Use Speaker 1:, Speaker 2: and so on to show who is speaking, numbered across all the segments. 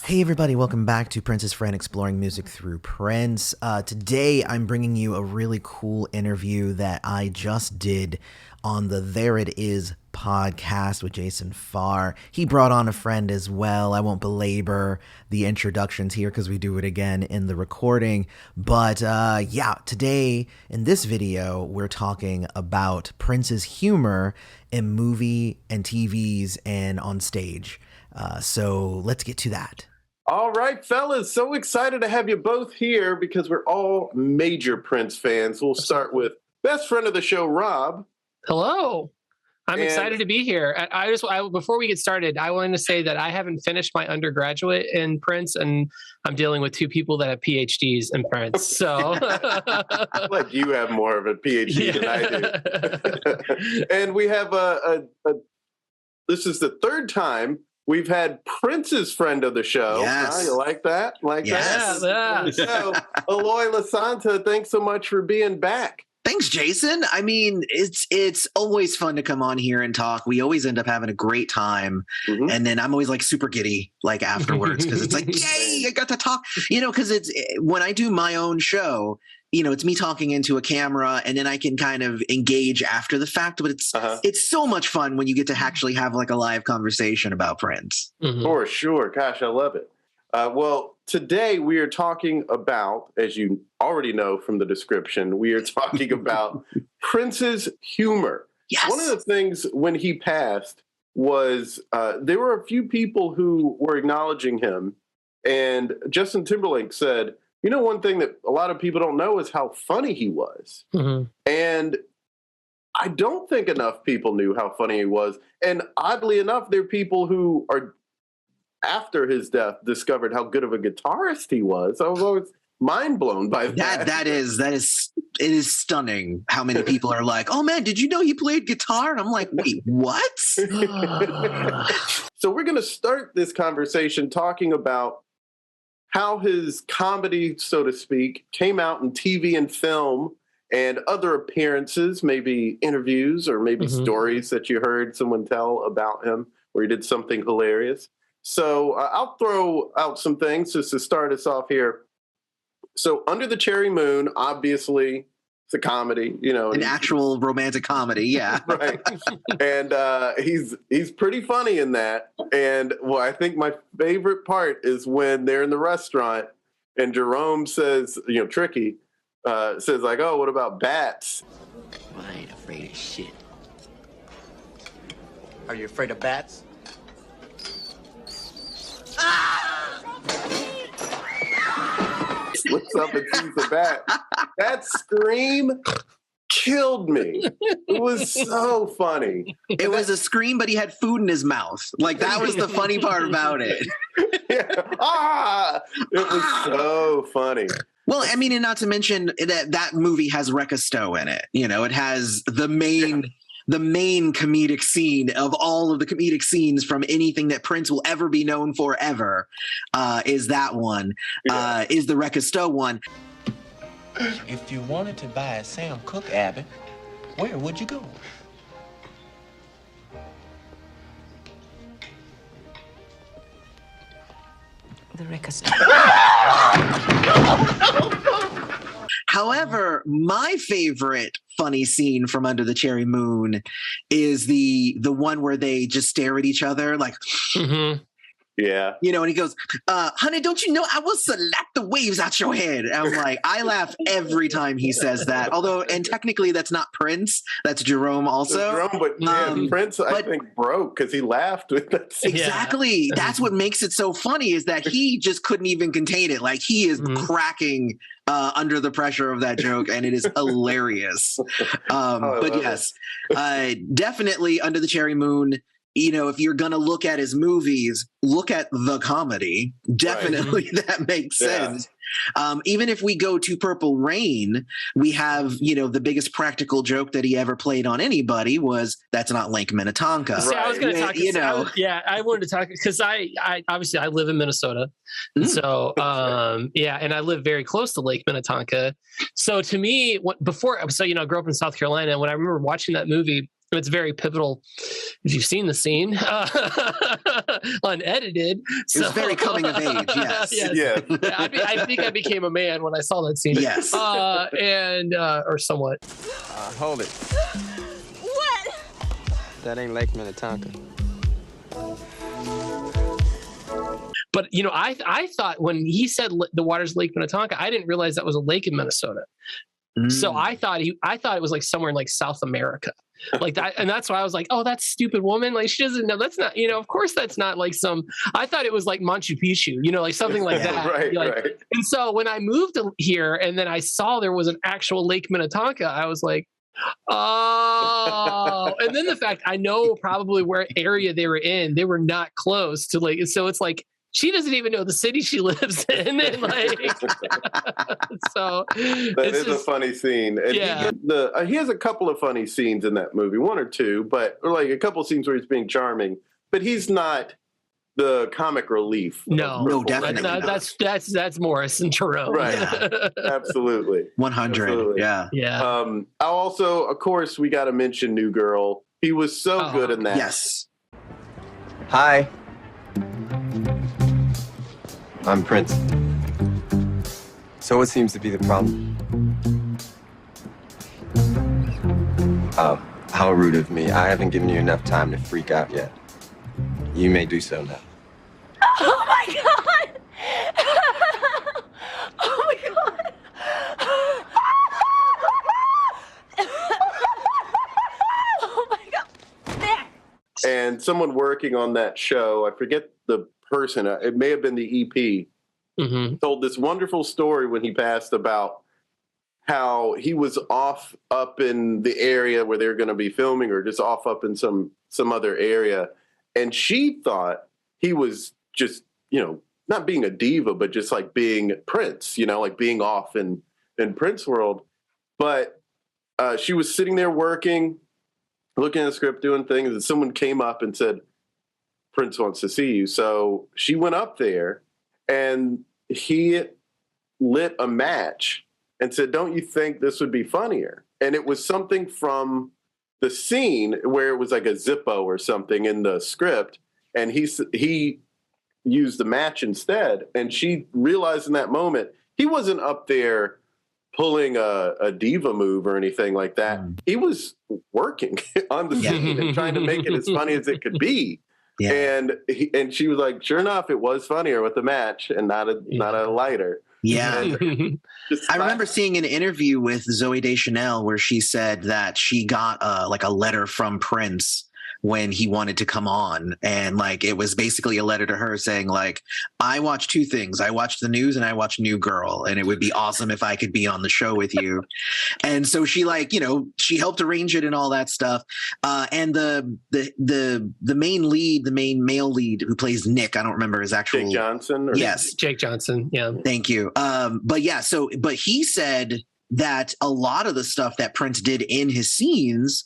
Speaker 1: Hey everybody, welcome back to Prince's Friend Exploring Music Through Prince. Today I'm bringing you a really cool interview that I just did on the There It Is podcast with Jason Farr. He brought on a friend as well. I won't belabor the introductions here because we do it again in the recording. But today in this video, we're talking about Prince's humor in movie and TVs and on stage. So let's get to that.
Speaker 2: All right, fellas, so excited to have you both here because we're all major Prince fans. We'll start with best friend of the show, Rob.
Speaker 3: Hello. I'm excited to be here. Before we get started, I wanted to say that I haven't finished my undergraduate in Prince, and I'm dealing with two people that have PhDs in Prince. So,
Speaker 2: like you have more of a PhD than I do. And we have this is the third time we've had Prince's friend of the show.
Speaker 1: Yes.
Speaker 2: You like that?
Speaker 1: Yes.
Speaker 3: Yeah.
Speaker 2: So, Eloy Lasanta, thanks so much for being back.
Speaker 4: Thanks, Jason. I mean, it's always fun to come on here and talk. We always end up having a great time. Mm-hmm. And then I'm always like super giddy like afterwards because it's like, yay, I got to talk, because it's when I do my own show, it's me talking into a camera and then I can kind of engage after the fact. But it's so much fun when you get to actually have like a live conversation about Prince.
Speaker 3: Mm-hmm.
Speaker 2: For sure. Gosh, I love it. Well, today we are talking about, as you already know from the description, we are talking about Prince's humor.
Speaker 4: Yes.
Speaker 2: One of the things when he passed was there were a few people who were acknowledging him. And Justin Timberlake said, one thing that a lot of people don't know is how funny he was.
Speaker 3: Mm-hmm.
Speaker 2: And I don't think enough people knew how funny he was. And oddly enough, there are people who are, after his death, discovered how good of a guitarist he was. I was always mind blown by that.
Speaker 4: It is stunning how many people are like, oh man, did you know he played guitar? And I'm like, wait, what?
Speaker 2: So we're going to start this conversation talking about how his comedy, so to speak, came out in TV and film and other appearances, maybe interviews or maybe stories that you heard someone tell about him where he did something hilarious. So I'll throw out some things just to start us off here. So Under the Cherry Moon, obviously, it's a comedy,
Speaker 4: an actual romantic comedy, yeah.
Speaker 2: Right. And he's pretty funny in that. And I think my favorite part is when they're in the restaurant and Jerome says, Tricky says like, oh, what about bats?
Speaker 5: Well, I ain't afraid of shit. Are you afraid of bats?
Speaker 2: Looks up and sees the bat. That scream killed me. It was so funny.
Speaker 4: It was a scream, but he had food in his mouth. Like, that was the funny part about it.
Speaker 2: Yeah. It was so funny.
Speaker 4: Well, I mean, and not to mention that movie has Rekka Stowe in it. It has the main comedic scene of all of the comedic scenes from anything that Prince will ever be known for ever, is that one, is the Rekka Stowe one.
Speaker 5: If you wanted to buy a Sam Cooke, Abby, where would you go?
Speaker 6: The Rekka Stowe.
Speaker 4: However, my favorite funny scene from Under the Cherry Moon is the one where they just stare at each other like,
Speaker 2: yeah,
Speaker 4: and he goes, honey, don't you know I will slap the waves out your head? And I'm like, I laugh every time he says that. Although, and technically that's not Prince, that's Jerome also.
Speaker 2: Prince, I think, broke because he laughed with that scene.
Speaker 4: Exactly. Yeah. That's what makes it so funny is that he just couldn't even contain it. Like, he is cracking under the pressure of that joke, and it is hilarious. But yes, definitely Under the Cherry Moon. If you're going to look at his movies, look at the comedy. Definitely that makes sense. Even if we go to Purple Rain, we have, the biggest practical joke that he ever played on anybody was, that's not Lake Minnetonka.
Speaker 3: Right. So I was going to talk, I wanted to talk because I obviously I live in Minnesota. And so, and I live very close to Lake Minnetonka. So to me, I grew up in South Carolina. When I remember watching that movie, it's very pivotal if you've seen the scene, unedited.
Speaker 4: It was very coming of age, yes.
Speaker 2: Yeah.
Speaker 3: I think I became a man when I saw that scene.
Speaker 4: Yes.
Speaker 3: Or somewhat.
Speaker 7: Hold it.
Speaker 6: What?
Speaker 7: That ain't Lake Minnetonka.
Speaker 3: But, I thought when he said the water's Lake Minnetonka, I didn't realize that was a lake in Minnesota. So I thought it was like somewhere in like South America, like that, and that's why I was like, "Oh, that stupid woman! Like she doesn't know. That's not, of course that's not like some." I thought it was like Machu Picchu, like something like that.
Speaker 2: Right, right.
Speaker 3: And so when I moved here, and then I saw there was an actual Lake Minnetonka, I was like, "Oh!" And then the fact I know probably where area they were in, they were not close to like. So it's like. She doesn't even know the city she lives in. And so
Speaker 2: that is a funny scene. And he has a couple of funny scenes in that movie, one or two, or like a couple of scenes where he's being charming, but he's not the comic relief.
Speaker 4: No, definitely not.
Speaker 3: That's Morris and Jerome.
Speaker 2: Right. Absolutely.
Speaker 4: 100.
Speaker 2: Absolutely.
Speaker 4: Yeah.
Speaker 2: I also, of course, we got to mention New Girl. He was so good in that.
Speaker 4: Yes.
Speaker 8: Hi. I'm Prince. So what seems to be the problem? Oh, how rude of me. I haven't given you enough time to freak out yet. You may do so now.
Speaker 6: Oh my God! Oh my God! Oh my God! There.
Speaker 2: And someone working on that show, I forget the person, it may have been the EP, told this wonderful story when he passed about how he was off up in the area where they were going to be filming, or just off up in some other area, and she thought he was just not being a diva, but just like being Prince, like being off in Prince world. But she was sitting there working, looking at the script, doing things, and someone came up and said, Prince wants to see you. So she went up there, and he lit a match and said, don't you think this would be funnier? And it was something from the scene where it was like a Zippo or something in the script, and he used the match instead. And she realized in that moment he wasn't up there pulling a diva move or anything like that. He was working on the scene and trying to make it as funny as it could be. Yeah. And she was like, sure enough, it was funnier with the match and not a lighter.
Speaker 4: Yeah. I remember seeing an interview with Zooey Deschanel where she said that she got like a letter from Prince when he wanted to come on, and like it was basically a letter to her saying like, I watch two things. I watch the news and I watch New Girl, and it would be awesome if I could be on the show with you. And so she she helped arrange it and all that stuff. And the main lead, the main male lead who plays Nick, I don't remember his actual
Speaker 2: Jake Johnson.
Speaker 4: Yes,
Speaker 3: Jake Johnson. Yeah,
Speaker 4: thank you. But he said that a lot of the stuff that Prince did in his scenes.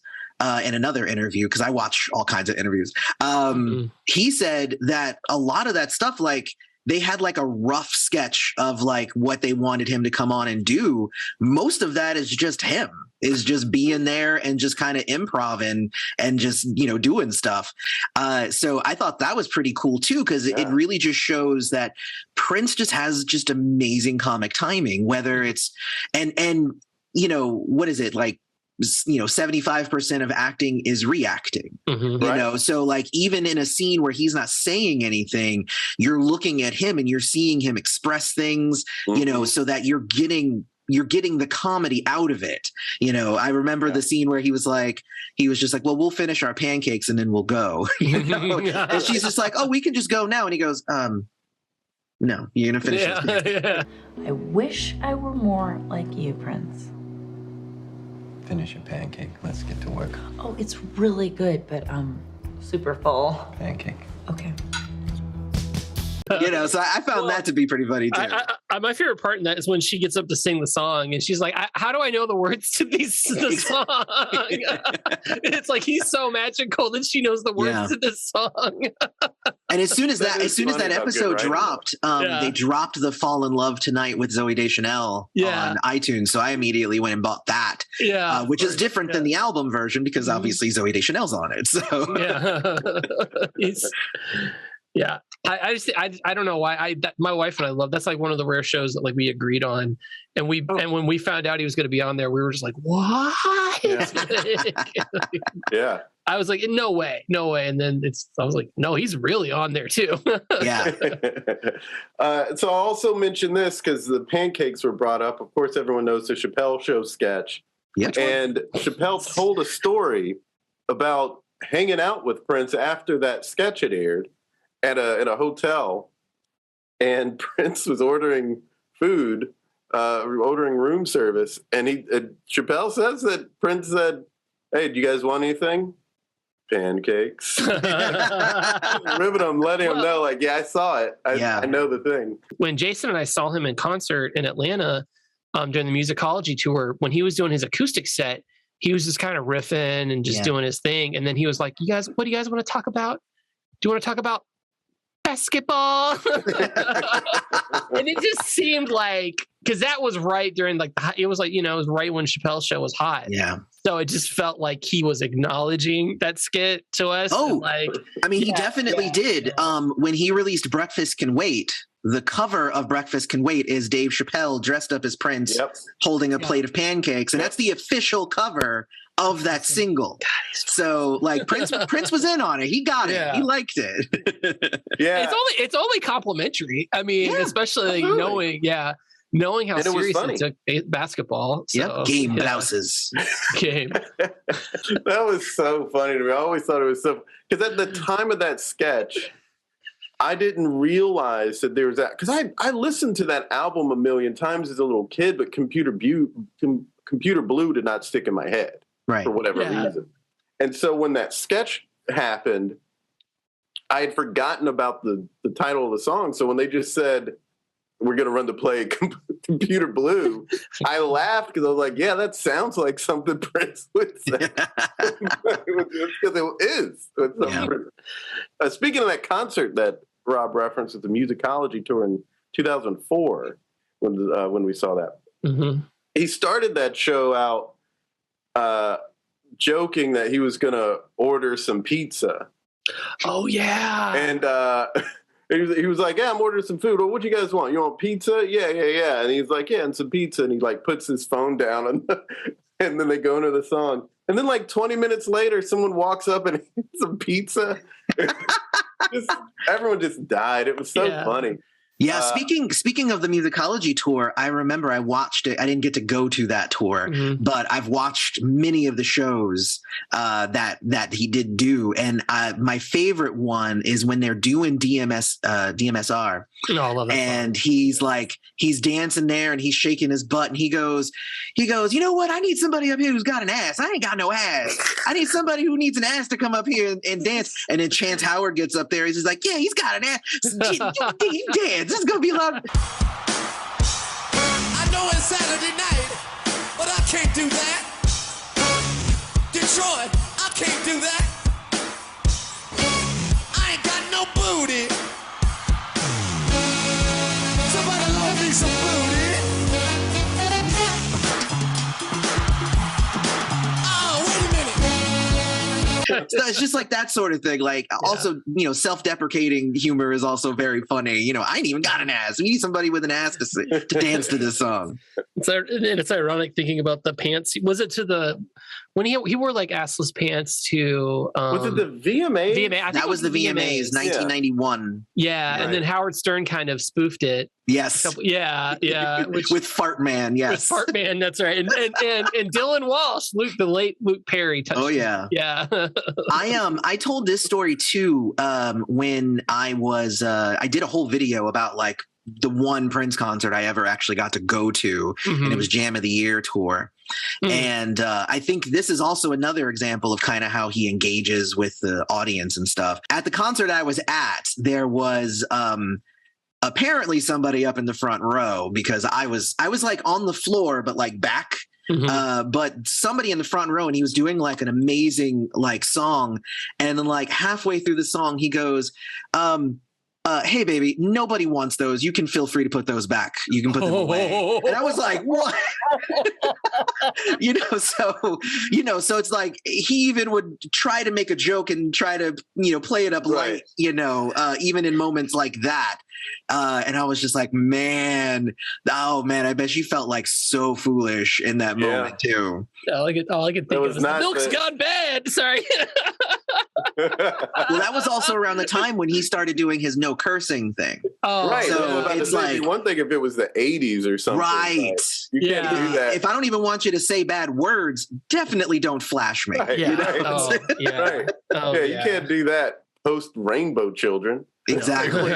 Speaker 4: In another interview, because I watch all kinds of interviews, he said that a lot of that stuff, like they had like a rough sketch of like what they wanted him to come on and do. Most of that is just him, is just being there and just kind of improv and just, doing stuff. So I thought that was pretty cool too, because it really just shows that Prince just has just amazing comic timing, whether it's, and what is it like? 75% of acting is reacting, so like even in a scene where he's not saying anything, you're looking at him and you're seeing him express things, so that you're getting the comedy out of it. I remember the scene where he was just like, well, we'll finish our pancakes and then we'll go, and she's just like, oh, we can just go now. And he goes, no, you're going to finish this.
Speaker 6: I wish I were more like you, Prince.
Speaker 8: Finish your pancake. Let's get to work.
Speaker 6: Oh, it's really good, but super full.
Speaker 8: Pancake.
Speaker 6: Okay.
Speaker 4: So I found that to be pretty funny too.
Speaker 3: My favorite part in that is when she gets up to sing the song, and she's like, "How do I know the words to the song?" It's like he's so magical that she knows the words to this song.
Speaker 4: And as soon as that episode dropped, they dropped the "Fall in Love Tonight" with Zooey Deschanel on iTunes. So I immediately went and bought that. Which is different than the album version because obviously Zooey Deschanel's on it. So
Speaker 3: I don't know why my wife and I love that's like one of the rare shows that like we agreed on, and when we found out he was going to be on there, we were just like, what?
Speaker 2: Yeah.
Speaker 3: I was like, no way. And then I was like, no, he's really on there too.
Speaker 2: So I'll also mention this because the pancakes were brought up. Of course, everyone knows the Chappelle Show sketch.
Speaker 4: Yep.
Speaker 2: And Chappelle told a story about hanging out with Prince after that sketch had aired at a hotel, and Prince was ordering food, ordering room service, and Chappelle says that Prince said, "Hey, do you guys want anything?" Pancakes. Ribbing him, letting him know, like, yeah, I saw it. I know the thing.
Speaker 3: When Jason and I saw him in concert in Atlanta during the musicology tour, when he was doing his acoustic set, he was just kind of riffing and just doing his thing. And then he was like, "You guys, what do you guys want to talk about? Do you want to talk about basketball?" And it just seemed like, because that was right during it was right when Chappelle's Show was hot.
Speaker 4: Yeah.
Speaker 3: So it just felt like he was acknowledging that skit to us.
Speaker 4: Oh, he definitely did. When he released Breakfast Can Wait, the cover of Breakfast Can Wait is Dave Chappelle dressed up as Prince holding a plate of pancakes. And that's the official cover of that single. So Prince was in on it. He got it. He liked it.
Speaker 2: It's
Speaker 3: only complimentary. I mean, especially knowing how serious he took basketball. So,
Speaker 4: game blouses.
Speaker 3: Game.
Speaker 2: That was so funny to me. I always thought it was so, because at the time of that sketch, I didn't realize that there was that, because I listened to that album a million times as a little kid, but Computer Blue did not stick in my head for whatever reason. And so when that sketch happened, I had forgotten about the title of the song. So when they just said, "We're going to run the play Computer Blue," I laughed because I was like, yeah, that sounds like something Prince would say. Because it is. Speaking of that concert that Rob referenced at the musicology tour in 2004, when we saw that, he started that show out joking that he was going to order some pizza.
Speaker 3: Oh, yeah.
Speaker 2: And he was like, "Yeah, I'm ordering some food. Well, what do you guys want? You want pizza?" Yeah. And he's like, "Yeah, and some pizza." And he puts his phone down, and then they go into the song. And then 20 minutes later, someone walks up and eats some pizza. Everyone just died. It was so funny.
Speaker 4: Yeah, speaking of the musicology tour, I remember I watched it. I didn't get to go to that tour, but I've watched many of the shows that he did do, and my favorite one is when they're doing DMSR.
Speaker 3: Oh, I love that
Speaker 4: and song. he's dancing there and he's shaking his butt and he goes, "You know what? I need somebody up here who's got an ass. I ain't got no ass. I need somebody who needs an ass to come up here and dance." And then Chance Howard gets up there. He's just like, "Yeah, he's got an ass. You dance. This is gonna be a lot."
Speaker 9: I know it's Saturday night, but I can't do that. Detroit, I can't do that. I ain't got no booty. Somebody love me some booty. Oh, wait a minute.
Speaker 4: So it's just like that sort of thing. Also, self-deprecating humor is also very funny. I ain't even got an ass. We need somebody with an ass to dance to this song.
Speaker 3: It's ironic thinking about the pants. Was it when he wore assless pants to?
Speaker 2: Was it the VMAs?
Speaker 3: VMA.
Speaker 4: That was the VMAs, 1991.
Speaker 3: Yeah, and then Howard Stern kind of spoofed it.
Speaker 4: Yes.
Speaker 3: With
Speaker 4: Fart Man. Yes.
Speaker 3: With Fart Man. That's right. And Dylan Walsh, the late Luke Perry.
Speaker 4: Oh yeah.
Speaker 3: Yeah.
Speaker 4: I told this story too when I was I did a whole video about the one Prince concert I ever actually got to go to, and it was Jam of the Year tour. And I think this is also another example of kind of how he engages with the audience and stuff. At the concert I was at, there was apparently somebody up in the front row, because I was on the floor, but back but somebody in the front row, and he was doing like an amazing like song, and then like halfway through the song he goes, hey baby, nobody wants those, you can feel free to put those back, you can put them away. And I was like, what? So it's like he even would try to make a joke and try to play it up light, even in moments like that. And I was just like, man, I bet she felt like so foolish in that moment too.
Speaker 3: All I could think of was the milk's gone bad. Sorry.
Speaker 4: Well, that was also around the time when he started doing his no cursing thing.
Speaker 2: Oh, right. So it's like one thing if it was the 80s or something.
Speaker 4: Right.
Speaker 2: You can't do that.
Speaker 4: If I don't even want you to say bad words, definitely don't flash me.
Speaker 2: Right.
Speaker 3: Yeah.
Speaker 2: Right. You can't do that post Rainbow Children.
Speaker 4: Exactly.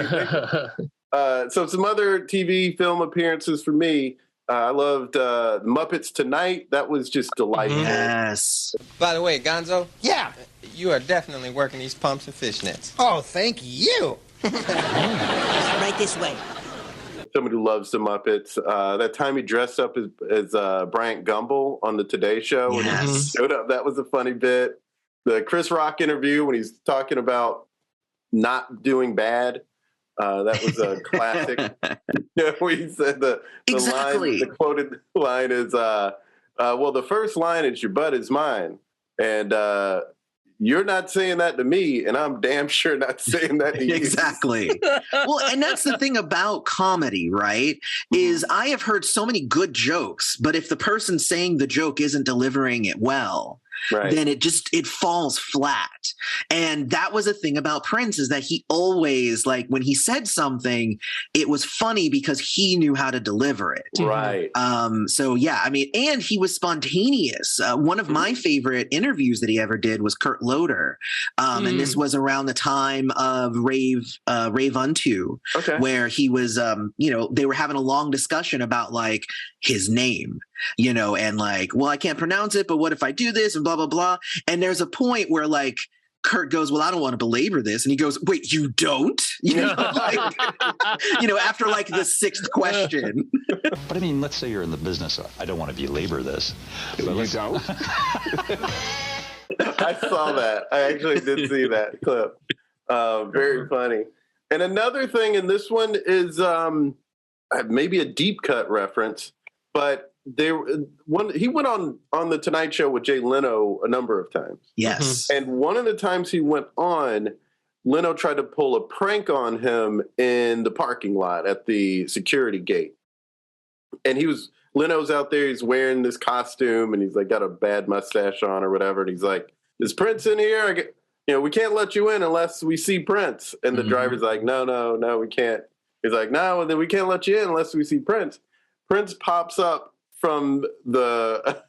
Speaker 2: So some other TV film appearances for me. I loved Muppets Tonight. That was just delightful.
Speaker 4: Yes.
Speaker 5: By the way, Gonzo.
Speaker 7: Yeah.
Speaker 5: You are definitely working these pumps and fishnets.
Speaker 7: Oh, thank you.
Speaker 9: Right this way.
Speaker 2: Somebody who loves the Muppets. That time he dressed up as Bryant Gumbel on the Today Show when he showed up. That was a funny bit. The Chris Rock interview when he's talking about not doing bad. That was a classic. Where he said the line, the quoted line is, well, the first line is your butt is mine. And you're not saying that to me, and I'm damn sure not saying that to you.
Speaker 4: Exactly. Well, and that's the thing about comedy, right? Is I have heard so many good jokes, but if the person saying the joke isn't delivering it well, then it falls flat. And that was a thing about Prince, is that he always, like, when he said something, it was funny because he knew how to deliver it.
Speaker 2: Right.
Speaker 4: So yeah, I mean, and he was spontaneous. One of my favorite interviews that he ever did was Kurt Loder. And this was around the time of Rave Unto, where he was, they were having a long discussion about like his name, and like, well, I can't pronounce it, but what if I do this and blah, blah, blah. And there's a point where like Kurt goes, well, I don't want to belabor this. And he goes, wait, you don't? After like the sixth question.
Speaker 10: But I mean, let's say you're in the business. I don't want to belabor this.
Speaker 8: But you don't?
Speaker 2: I saw that. I actually did see that clip. Very funny. And another thing in this one is maybe a deep cut reference, but he went on the Tonight Show with Jay Leno a number of times.
Speaker 4: Yes.
Speaker 2: And one of the times he went on, Leno tried to pull a prank on him in the parking lot at the security gate. And Leno's out there, he's wearing this costume and he's like got a bad mustache on or whatever. And he's like, is Prince in here? We can't let you in unless we see Prince. And the driver's like, no, we can't. He's like, no, then we can't let you in unless we see Prince. Prince pops up from the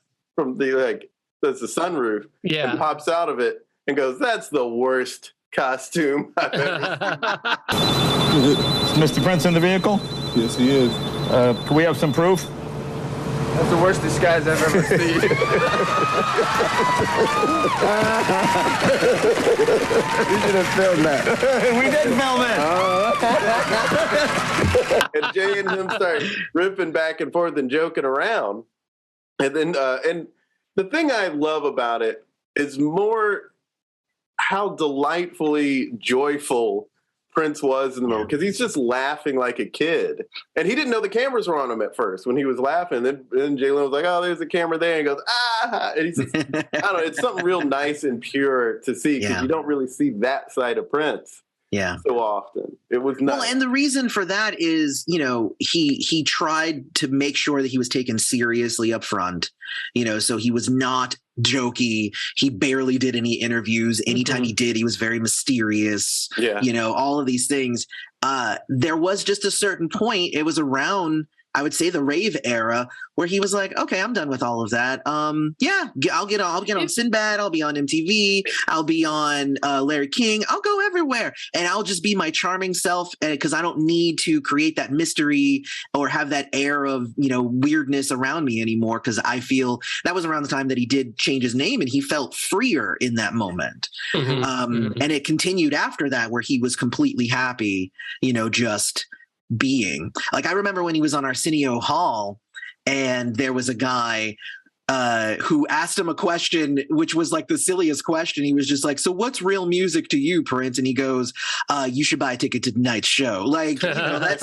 Speaker 2: that's the sunroof, and pops out of it and goes, that's the worst costume I've ever seen.
Speaker 11: Is Mr. Prince in the vehicle?
Speaker 2: Yes, he is.
Speaker 11: Can we have some proof?
Speaker 7: That's the worst disguise I've ever seen.
Speaker 8: You should have filmed that.
Speaker 11: We did film it.
Speaker 2: And Jay and him start ripping back and forth and joking around. And then, and the thing I love about it is more how delightfully joyful Prince was in the moment, because he's just laughing like a kid. And he didn't know the cameras were on him at first when he was laughing. Then Jalen was like, oh, there's a camera there. And he goes, ah. And he's just, I don't know, it's something real nice and pure to see, because you don't really see that side of Prince so often. It was nice.
Speaker 4: Well, and the reason for that is, he tried to make sure that he was taken seriously up front, so he was not jokey. He barely did any interviews. Anytime he did, he was very mysterious. All of these things. There was just a certain point, it was around, I would say, the rave era, where he was like, okay, I'm done with all of that. I'll get on Sinbad, I'll be on MTV, I'll be on Larry King, I'll go everywhere, and I'll just be my charming self, because I don't need to create that mystery or have that air of weirdness around me anymore, because I feel that was around the time that he did change his name and he felt freer in that moment. And it continued after that, where he was completely happy, just being. Like, I remember when he was on Arsenio Hall, and there was a guy who asked him a question, which was like the silliest question. He was just like, "So what's real music to you, Prince?" And he goes, "You should buy a ticket to tonight's show." Like, that's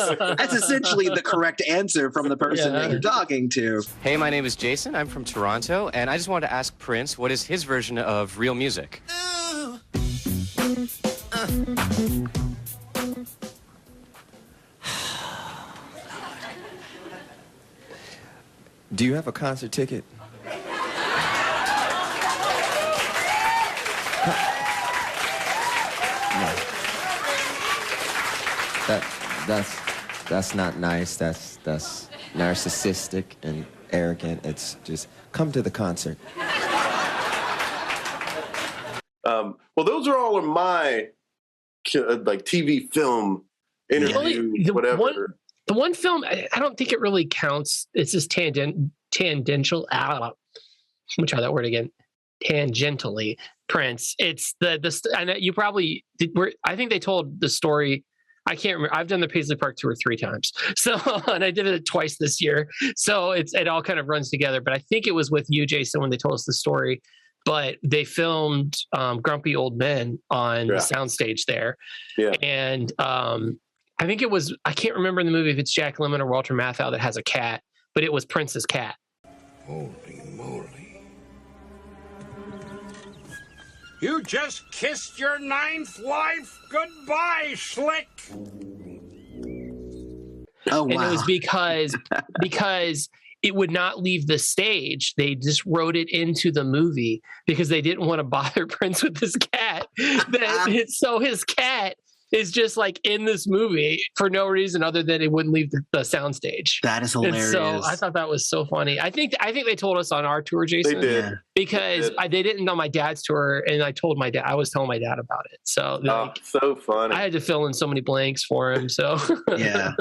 Speaker 4: essentially the correct answer from the person that you're talking to.
Speaker 12: Hey, my name is Jason. I'm from Toronto, and I just wanted to ask Prince, what is his version of real music?
Speaker 8: Do you have a concert ticket? No. That's not nice. That's narcissistic and arrogant. It's just come to the concert.
Speaker 2: Well, those are all of my like TV film interviews, whatever.
Speaker 3: The one film, I don't think it really counts. It's just tangential. Let me try that word again. Tangentially, Prince. It's and you probably I think they told the story. I can't remember. I've done the Paisley Park tour 3 times. So, and I did it twice this year. So it all kind of runs together. But I think it was with you, Jason, when they told us the story. But they filmed Grumpy Old Men on the soundstage there. Yeah. And I think it was, I can't remember in the movie if it's Jack Lemmon or Walter Matthau that has a cat, but it was Prince's cat.
Speaker 9: Holy moly. You just kissed your 9th life goodbye, Slick.
Speaker 4: Oh, wow.
Speaker 3: And it was because it would not leave the stage. They just wrote it into the movie because they didn't want to bother Prince with his cat. So his cat is just like in this movie for no reason other than it wouldn't leave the soundstage.
Speaker 4: That is hilarious.
Speaker 3: And so I thought that was so funny. I think they told us on our tour, Jason.
Speaker 2: They did.
Speaker 3: Because they didn't know my dad's tour, and I was telling my dad about it. So
Speaker 2: so funny.
Speaker 3: I had to fill in so many blanks for him. So
Speaker 4: yeah.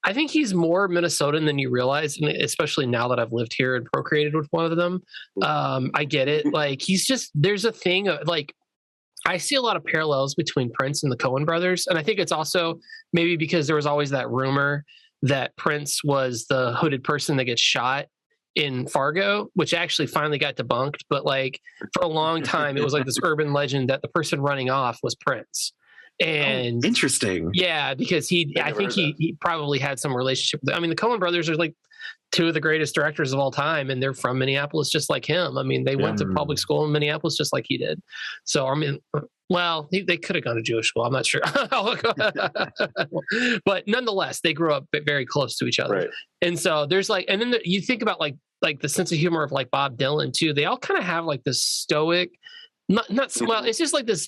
Speaker 3: I think he's more Minnesotan than you realize, and especially now that I've lived here and procreated with one of them. I get it. Like there's a thing like I see a lot of parallels between Prince and the Coen brothers. And I think it's also maybe because there was always that rumor that Prince was the hooded person that gets shot in Fargo, which actually finally got debunked. But like for a long time, it was like this urban legend that the person running off was Prince. And
Speaker 4: interesting.
Speaker 3: Yeah, because I think he probably had some relationship with it. I mean, the Coen brothers are like 2 of the greatest directors of all time, and they're from Minneapolis just like him. I mean, they went to public school in Minneapolis just like he did. So, I mean, well, they could have gone to Jewish school. I'm not sure. But nonetheless, they grew up very close to each other. Right. And so there's like, and then you think about like the sense of humor of like Bob Dylan too. They all kind of have like this stoic, well, it's just like this.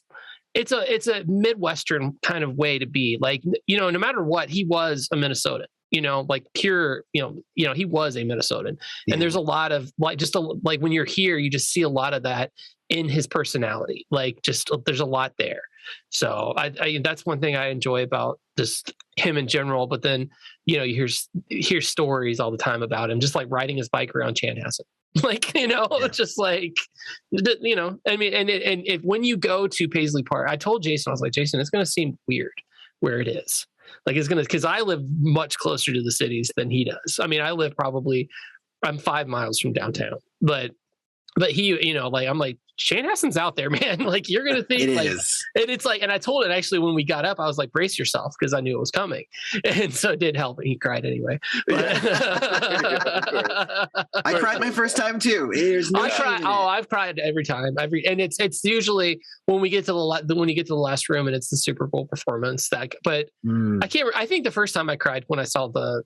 Speaker 3: It's a Midwestern kind of way to be like, no matter what, he was a Minnesotan, like pure, he was a Minnesotan. Yeah. And there's a lot of like, like when you're here, you just see a lot of that in his personality. Like there's a lot there. So I that's one thing I enjoy about just him in general. But then, you hear stories all the time about him, just like riding his bike around Chanhassen. Like, just like, I mean, and if when you go to Paisley Park, I told Jason, I was like, Jason, it's going to seem weird where it is. Like because I live much closer to the cities than he does. I mean, I'm 5 miles from downtown, but he, like, I'm like, Chanhassen's out there, man. Like you're going to think it is. And it's like, and I told it actually when we got up, I was like, brace yourself. Cause I knew it was coming. And so it did help. He cried anyway. But,
Speaker 4: I cried my first time too.
Speaker 3: I've cried every time. And it's usually when we get to the last room and it's the Super Bowl performance I think the first time I cried when I saw the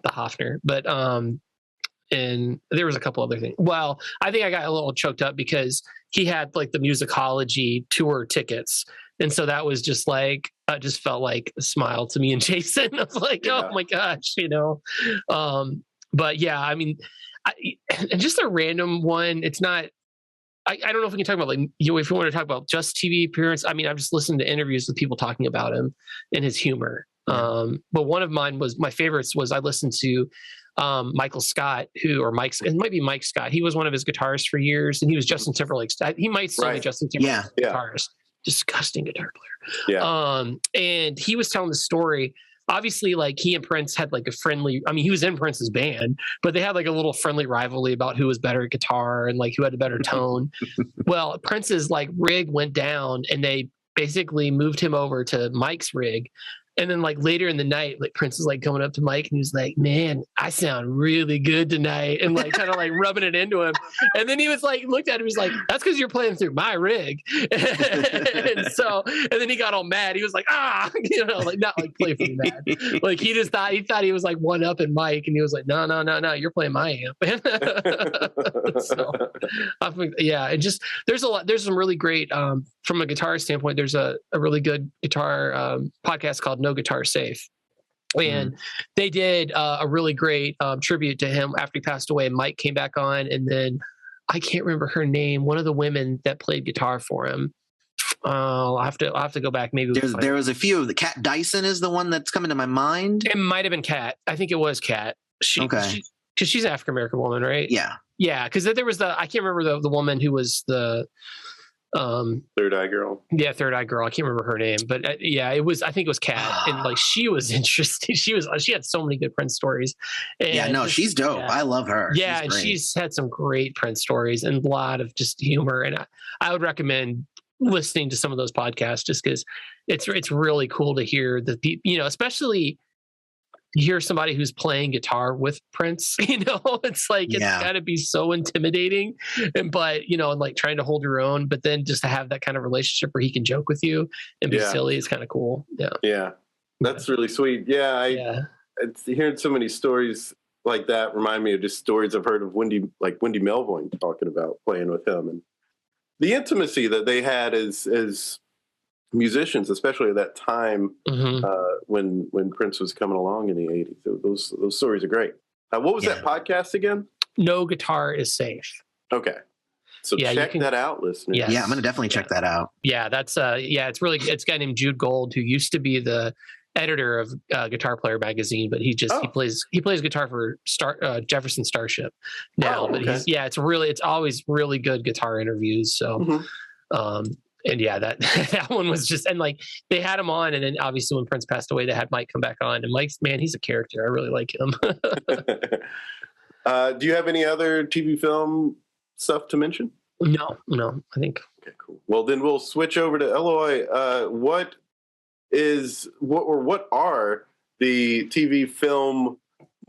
Speaker 3: Hofner, but, and there was a couple other things. Well, I think I got a little choked up because he had like the musicology tour tickets. And so that was just like, I just felt like a smile to me and Jason. I was like, oh my gosh, but yeah, I mean, and just a random one. It's not, I don't know if we can talk about like, if you want to talk about just TV appearance. I mean, I've just listened to interviews with people talking about him and his humor. But one of my favorites was I listened to Michael Scott, it might be Mike Scott. He was one of his guitarists for years, and he was Justin Timberlake's. He might still be Justin Timberlake's guitarist. Disgusting guitar player. Yeah. And he was telling the story obviously like he and Prince had like a friendly, I mean, he was in Prince's band, but they had like a little friendly rivalry about who was better at guitar and like who had a better tone. Well, Prince's like rig went down and they basically moved him over to Mike's rig. And then like later in the night, like Prince is like coming up to Mike and he's like, man, I sound really good tonight. And like kind of like rubbing it into him. And then he was like, looked at him, he was like, that's because you're playing through my rig. And then he got all mad. He was like, like not like playfully mad. Like he thought he was like one up in Mike. And he was like, no, you're playing my amp. So I think, it just, there's some really great, from a guitar standpoint, there's a really good guitar podcast called No Guitar Safe. And they did a really great tribute to him after he passed away. Mike came back on, and then I can't remember her name. One of the women that played guitar for him. I'll have to go back. Maybe
Speaker 4: there was a few. The Kat Dyson is the one that's coming to my mind.
Speaker 3: It might have been Kat. I think it was Kat. Because she's an African American woman, right? Yeah. Because there was I can't remember the woman who was the
Speaker 2: Third Eye Girl.
Speaker 3: Yeah, Third Eye Girl. I can't remember her name, but it was. I think it was Kat, and like she was interesting. She had so many good Prince stories. And
Speaker 4: she's dope. I love her.
Speaker 3: Yeah, and she's had some great Prince stories and a lot of just humor. And I would recommend listening to some of those podcasts just because it's really cool to hear the people. Especially you hear somebody who's playing guitar with Prince, it's like, it's gotta be so intimidating and like trying to hold your own, but then just to have that kind of relationship where he can joke with you and be silly is kind of cool.
Speaker 2: Yeah. That's really sweet. It's hearing so many stories like that remind me of just stories I've heard of Wendy Melvoin talking about playing with him and the intimacy that they had as musicians, especially at that time when Prince was coming along in the 80s. Those stories are great. What was that podcast again?
Speaker 3: No Guitar is Safe.
Speaker 2: Okay. So check that out, listeners.
Speaker 4: Yes. Yeah, I'm going to definitely check that out.
Speaker 3: Yeah, that's it's a guy named Jude Gold who used to be the editor of Guitar Player magazine, but he plays guitar for Jefferson Starship now. But it's always really good guitar interviews. So and that one was just, and like they had him on, and then obviously when Prince passed away, they had Mike come back on, and Mike's, man, he's a character. I really like him.
Speaker 2: Do you have any other TV film stuff to mention?
Speaker 3: No, I think.
Speaker 2: Okay, cool. Well, then we'll switch over to Eloy. What are the TV film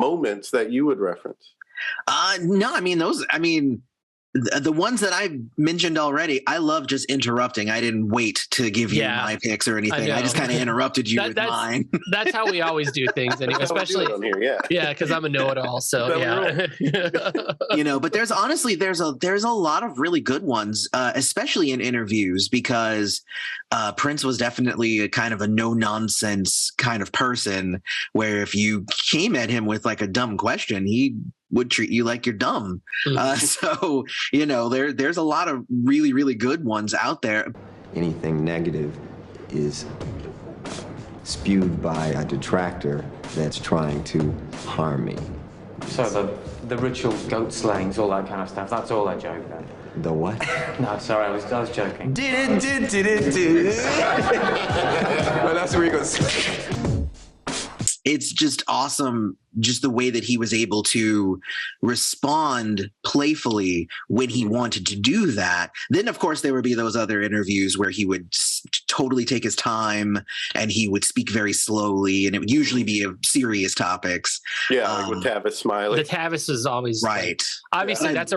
Speaker 2: moments that you would reference?
Speaker 4: The ones that I mentioned already, I love just interrupting. I didn't wait to give you my picks or anything. I just kind of interrupted you with mine.
Speaker 3: That's how we always do things, anyway. Especially here, because I'm a know-it-all. So
Speaker 4: but there's a lot of really good ones, especially in interviews, because Prince was definitely a kind of a no-nonsense kind of person. Where if you came at him with like a dumb question, he would treat you like you're dumb. So, there's a lot of really, really good ones out there.
Speaker 8: Anything negative is spewed by a detractor that's trying to harm me.
Speaker 13: So the ritual goat slayings, all that kind of stuff, that's all a joke then?
Speaker 8: The what?
Speaker 13: No, sorry, I was joking.
Speaker 8: Well, that's where you go.
Speaker 4: It's just awesome, just the way that he was able to respond playfully when he wanted to do that. Then, of course, there would be those other interviews where he would totally take his time and he would speak very slowly, and it would usually be of serious topics.
Speaker 2: Yeah, like with Tavis Smiley.
Speaker 3: The Tavis is always
Speaker 4: right.
Speaker 3: Obviously, that's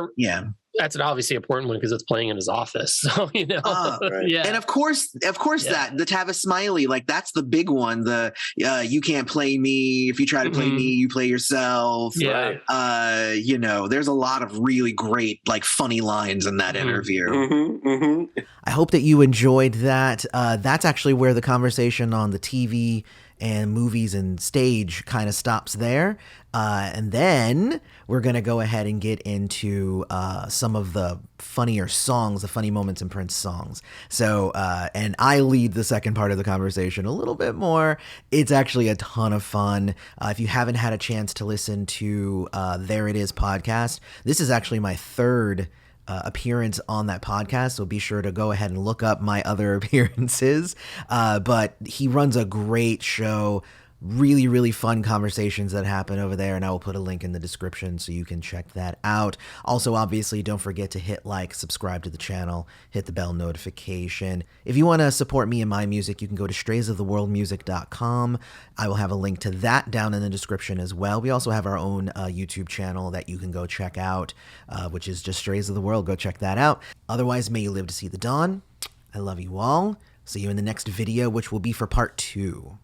Speaker 3: an obviously important one because it's playing in his office. So,
Speaker 4: right. And of course that the Tavis Smiley, like that's the big one. The you can't play me. If you try to play me, you play yourself.
Speaker 3: Yeah.
Speaker 4: There's a lot of really great, like funny lines in that interview.
Speaker 1: I hope that you enjoyed that. That's actually where the conversation on the TV and movies and stage kind of stops there. And then we're going to go ahead and get into some of the funnier songs, the funny moments in Prince songs. So, and I lead the second part of the conversation a little bit more. It's actually a ton of fun. If you haven't had a chance to listen to There It Is podcast, this is actually my third appearance on that podcast, so be sure to go ahead and look up my other appearances. But he runs a great show, really, really fun conversations that happen over there, and I will put a link in the description so you can check that out. Also, obviously, don't forget to hit like, subscribe to the channel, hit the bell notification. If you want to support me and my music, you can go to straysoftheworldmusic.com. I will have a link to that down in the description as well. We also have our own YouTube channel that you can go check out, which is just Strays of the World. Go check that out. Otherwise, may you live to see the dawn. I love you all. See you in the next video, which will be for part 2.